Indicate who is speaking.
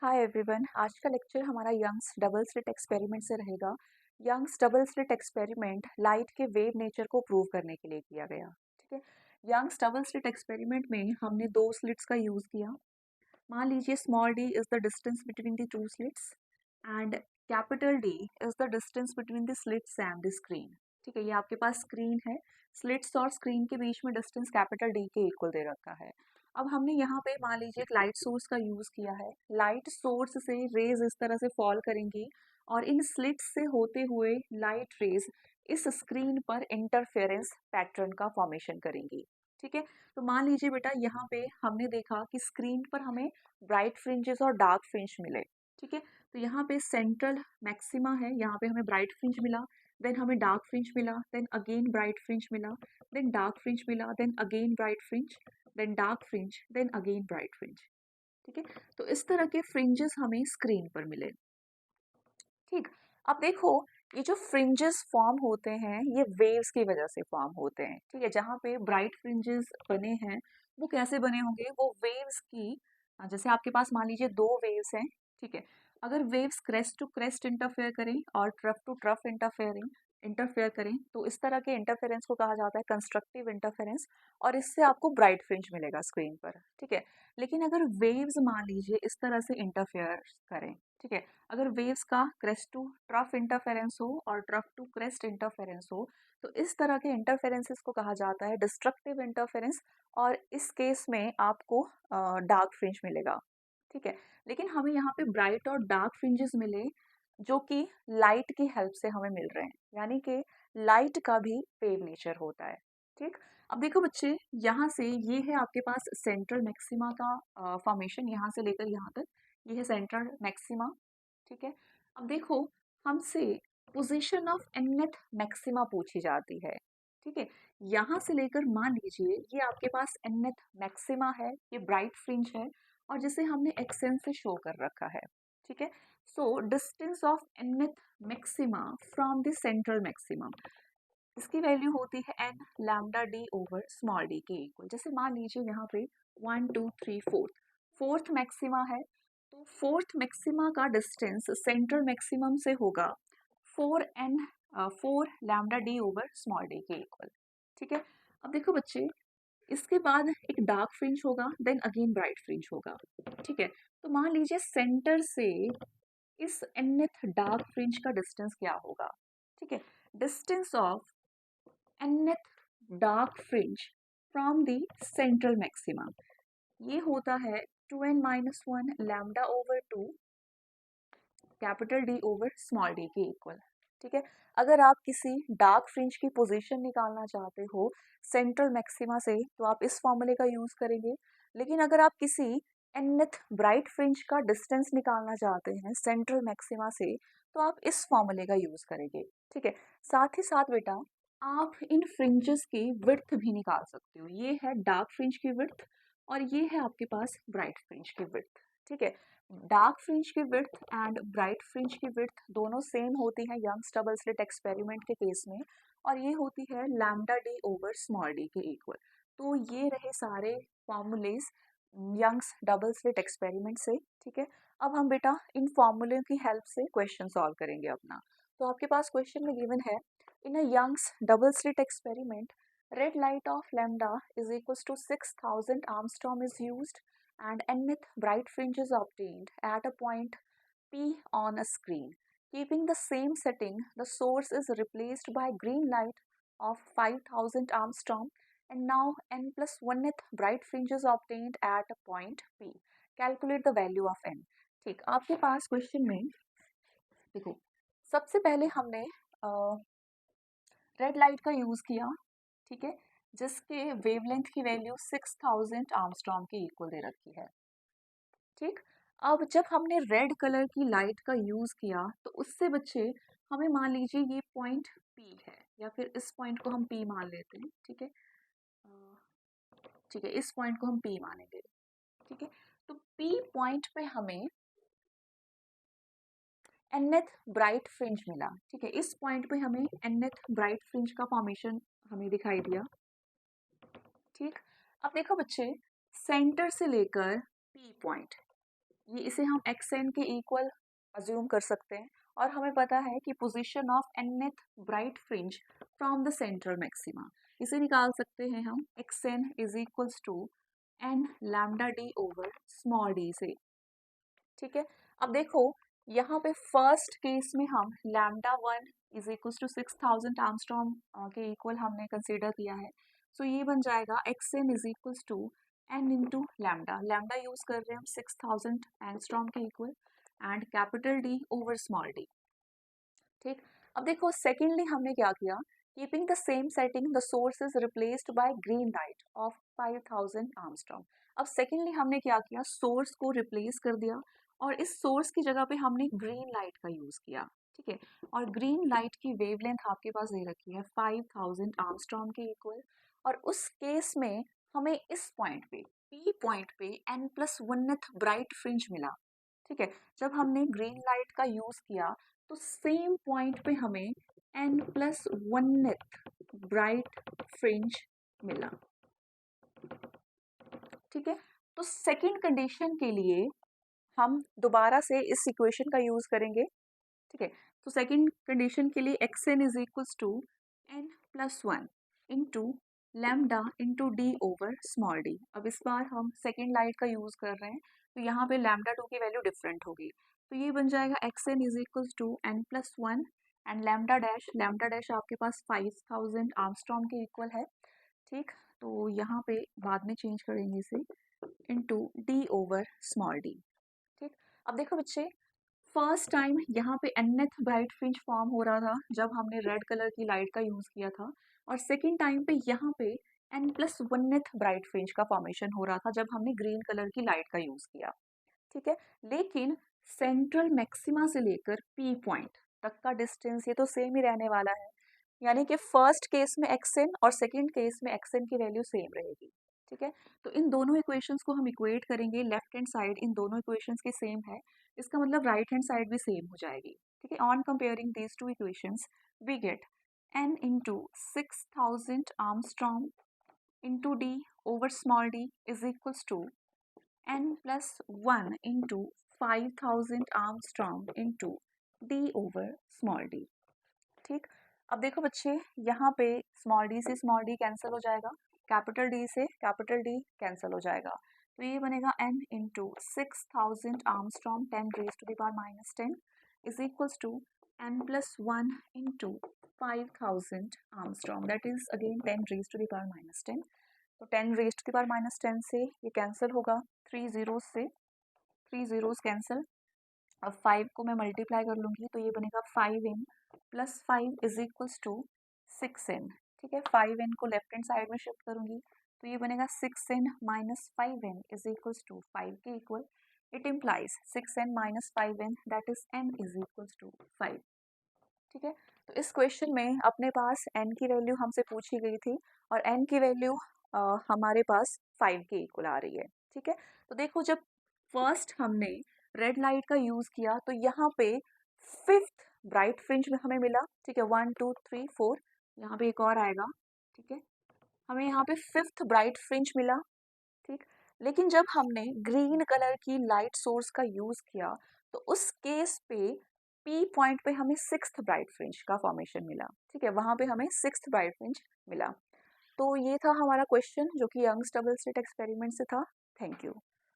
Speaker 1: Hi everyone, आज का lecture हमारा यंग्स डबल स्लिट एक्सपेरिमेंट से रहेगा। Young's double slit experiment light के वेव नेचर को प्रूव करने के लिए किया गया। ठीक है। यंग्स डबल स्लिट एक्सपेरिमेंट में हमने दो स्लिट्स का यूज़ किया। मान लीजिए small D is the distance between the two slits and capital D is the distance between the slits and the screen. ठीक है, ये आपके पास स्क्रीन है। स्लिट्स और स्क्रीन के बीच में डिस्टेंस कैपिटल डी के इक्वल दे रखा है। अब हमने यहाँ पे मान लीजिए एक लाइट सोर्स का यूज किया है। लाइट सोर्स से रेज इस तरह से फॉल करेंगी और इन स्लिट्स से होते हुए लाइट रेज इस स्क्रीन पर इंटरफेरेंस पैटर्न का फॉर्मेशन करेंगी। ठीक है। तो मान लीजिए बेटा, यहाँ पे हमने देखा कि स्क्रीन पर हमें ब्राइट फ्रिंजेस और डार्क फ्रिंज मिले। ठीक है। तो यहाँ पे सेंट्रल मैक्सिमा है, यहाँ पे हमें ब्राइट फ्रिंज मिला, देन हमें डार्क फ्रिंज मिला, देन अगेन ब्राइट फ्रिंज मिला, देन डार्क फ्रिंज मिला, then again bright fringe, then dark fringe, then again bright fringe. ठीक है। तो इस तरह के फ्रिंजेस हमें स्क्रीन पर मिले। ठीक। अब देखो, ये जो फ्रिंजेस फॉर्म होते हैं ये वेव्स की वजह से फॉर्म होते हैं। ठीक है। जहाँ पे ब्राइट फ्रिंजेस बने हैं वो कैसे बने होंगे, वो वेव्स की जैसे आपके पास मान लीजिए दो वेव्स हैं। ठीक है। अगर waves crest to crest interfere करें और ट्रफ टू ट्रफ इंटरफेयर करें तो इस तरह के इंटरफेरेंस को कहा जाता है कंस्ट्रक्टिव इंटरफेरेंस, और इससे आपको ब्राइट फ्रिंज मिलेगा स्क्रीन पर। ठीक है। लेकिन अगर वेव्स मान लीजिए इस तरह से इंटरफेयर करें, ठीक है, अगर वेव्स का क्रेस्ट टू ट्रफ इंटरफेरेंस हो और ट्रफ टू क्रेस्ट इंटरफेरेंस हो तो इस तरह के इंटरफेरेंसेस को कहा जाता है डिस्ट्रक्टिव इंटरफेरेंस, और इस केस में आपको डार्क फ्रिंज मिलेगा। ठीक है। लेकिन हमें यहाँ पे ब्राइट और डार्क फ्रिंजेस मिले जो कि लाइट की हेल्प से हमें मिल रहे हैं, यानी कि लाइट का भी वेव नेचर होता है। ठीक। अब देखो बच्चे, यहाँ से ये है आपके पास सेंट्रल मैक्सिमा का फॉर्मेशन, यहाँ से लेकर यहाँ तक ये है सेंट्रल मैक्सिमा। ठीक है। अब देखो, हमसे पोजीशन ऑफ एनथ मैक्सिमा पूछी जाती है। ठीक है। यहाँ से लेकर मान लीजिए ये आपके पास एनथ मैक्सिमा है, ये ब्राइट फ्रिंज है और जिसे हमने एक्सेन से शो कर रखा है। ठीक है। So distance of nth maxima from the central maximum, इसकी वैल्यू होती है n lambda D over small d के इक्वल। जैसे मान लीजिए यहाँ पे 1 2 3 4 फोर्थ मैक्सिमा है, तो फोर्थ मैक्सिमा का डिस्टेंस सेंट्रल मैक्सिमम से होगा 4 lambda D over small d के इक्वल। ठीक है। अब देखो बच्चे, इसके बाद एक डार्क फ्रिंज होगा, देन अगेन ब्राइट फ्रिंज होगा। ठीक है। तो मान लीजिए सेंटर से इस nth डार्क फ्रिंज का डिस्टेंस क्या होगा। ठीक है। Distance of nth dark fringe from the central maxima, ये होता है 2n-1 lambda over 2 capital D over small d के इक्वल। ठीक है। अगर आप किसी डार्क फ्रिंज की पोजीशन निकालना चाहते हो सेंट्रल मैक्सिमा से तो आप इस फॉर्मूले का यूज करेंगे, लेकिन अगर आप किसी nth ब्राइट फ्रिंज का डिस्टेंस निकालना चाहते हैं सेंट्रल मैक्सिमा से तो आप इस फॉर्मूले का यूज करेंगे। ठीक है। साथ ही साथ बेटा, आप इन फ्रिंजेस की विड्थ भी निकाल सकते हो। ये है डार्क फ्रिंज की विड्थ और ये है आपके पास ब्राइट फ्रिंज की विड्थ। ठीक है। डार्क फ्रिंज की विड्थ एंड ब्राइट फ्रिंज की विड्थ दोनों सेम होती है यंग्स डबल स्लिट एक्सपेरिमेंट के केस में, और ये होती है lambda D over small d के इक्वल। तो ये रहे सारे formulas Young's double slit experiment से। ठीक है। अब हम बेटा इन फॉर्मूले की हेल्प से क्वेश्चन सॉल्व करेंगे अपना। तो आपके पास क्वेश्चन में गिवन है, in a Young's double slit experiment red light of lambda is equals to 6000 Armstrong is used and nth bright fringe is obtained at a point P on a screen. Keeping the same setting, the source is replaced by green light of 5000 Armstrong and now n plus 1th bright fringe is obtained at a point P. Calculate the value of n. ठीक, आपके पास question में देखो, सबसे पहले हमने red light का use किया। ठीक है। जिसके वेवलेंथ की वैल्यू 6000 आर्मस्ट्रॉन्ग के इक्वल दे रखी है। ठीक। अब जब हमने रेड कलर की लाइट का यूज़ किया तो उससे बच्चे हमें मान लीजिए ये पॉइंट पी है, या फिर इस पॉइंट को हम पी मान लेते हैं। ठीक है। ठीक है, इस पॉइंट को हम पी मानेंगे। ठीक है। तो पी पॉइंट पे हमें nth ब्राइट फ्रिंज मिला। ठीक है। इस पॉइंट पे हमें nth ब्राइट फ्रिंज का फॉर्मेशन हमें दिखाई दिया। ठीक। अब देखो बच्चे, सेंटर से लेकर पी पॉइंट ये इसे हम xn के इक्वल अज्यूम कर सकते हैं और हमें पता है कि position of nth bright fringe from the central maxima, इसे निकाल सकते हैं हम xn is equals to n lambda d over small d से। ठीक है, अब देखो यहाँ पे फर्स्ट केस में हम lambda 1 is equals to 6000 Armstrong के इक्वल हमने कंसीडर किया है। सो ये बन जाएगा xn is equals to n into lambda, lambda use कर रहे हैं हम 6000 एंगस्ट्रॉम के equal and capital D over small d। ठीक, अब देखो सेकेंडली हमने क्या किया, keeping the same setting the source is replaced by green light of 5000 Armstrong. अब सेकेंडली हमने क्या किया, सोर्स को रिप्लेस कर दिया और इस सोर्स की जगह पे हमने ग्रीन लाइट का यूज किया। ठीक है, और ग्रीन लाइट की वेवलेंथ आपके पास दे रखी है 5000 आर्मस्ट्रॉन्ग के इक्वल और उस केस में हमें इस पॉइंट पे पी पॉइंट पे n+1th ब्राइट फ्रिंज मिला। ठीक है, जब हमने ग्रीन लाइट का यूज किया तो सेम पॉइंट पे हमें n+1th ब्राइट फ्रिंज मिला। ठीक है, तो सेकेंड कंडीशन के लिए हम दोबारा से इस इक्वेशन का यूज करेंगे। ठीक है, तो सेकेंड कंडीशन के लिए xn is equals to n+1 into lambda into D over small d. अब इस बार हम सेकेंड लाइट का यूज कर रहे हैं तो यहाँ पे लैम्डा 2 की वैल्यू डिफरेंट होगी, तो ये बन जाएगा xn is equals to n+1 and lambda dash आपके पास 5000 आर्मस्ट्रॉन्ग के इक्वल है। ठीक, तो यहाँ पे बाद में चेंज करेंगे इसे into D over small D. ठीक, अब देखो बच्चे फर्स्ट टाइम यहाँ पे nth ब्राइट फ्रिंज फॉर्म हो रहा था जब हमने रेड कलर की लाइट का यूज किया था और सेकेंड टाइम पे यहाँ पे n+1th ब्राइट फ्रिंज का फॉर्मेशन हो रहा था जब हमने ग्रीन कलर की लाइट का यूज किया। ठीक है, लेकिन सेंट्रल मैक्सिमा से लेकर पी पॉइंट तक का डिस्टेंस ये तो सेम ही रहने वाला है, यानी कि फर्स्ट केस में xn और सेकेंड केस में xn की वैल्यू सेम रहेगी। ठीक है, तो इन दोनों इक्वेशंस को हम इक्वेट करेंगे, लेफ्ट हैंड साइड इन दोनों इक्वेशंस के सेम है, इसका मतलब राइट हैंड साइड भी सेम हो जाएगी। ठीक है, on comparing these two equations we get n into 6000 Armstrong into d over small d is equals to n+1 into 5000 Armstrong into d over small d। ठीक, अब देखो बच्चे यहाँ पे स्मॉल डी से स्मॉल डी कैंसिल हो जाएगा, capital D से कैपिटल डी कैंसिल हो जाएगा, तो ये बनेगा n into 6000 Armstrong 10⁻⁻10 is equals to n+1 into 5000 Armstrong that is again 10⁻⁻10। तो 10⁻⁻10 से ये कैंसिल होगा, 3 जीरो से 3 जीरोस कैंसिल। अब 5 को मैं मल्टीप्लाई कर लूँगी तो ये बनेगा 5n plus 5 is equals to 6n। ठीक है, 5n को लेफ्ट हैंड साइड में शिफ्ट करूँगी तो ये बनेगा 6n minus 5n is equals to 5 के इक्वल। It implies 6n minus 5n that is n is equals to 5। ठीक है, तो इस क्वेश्चन में अपने पास n की वैल्यू हमसे पूछी गई थी और n की वैल्यू हमारे पास 5 के इक्वल आ रही है। ठीक है, तो देखो जब फर्स्ट हमने रेड लाइट का यूज किया तो यहाँ पे फिफ्थ ब्राइट फ्रिंज में हमें मिला। ठीक है, 1 2 3 4, यहाँ पे एक और आएगा। ठीक है, हमें यहाँ पे फिफ्थ ब्राइट फ्रिंज मिला। ठीक, लेकिन जब हमने ग्रीन कलर की लाइट सोर्स का यूज किया तो उस केस पे पी पॉइंट पे हमें सिक्स्थ ब्राइट फ्रिंज का फॉर्मेशन मिला। ठीक है, वहां पे हमें सिक्स्थ ब्राइट फ्रिंज मिला। तो ये था हमारा क्वेश्चन जो कि यंग्स डबल स्लिट एक्सपेरिमेंट से था। Thank you.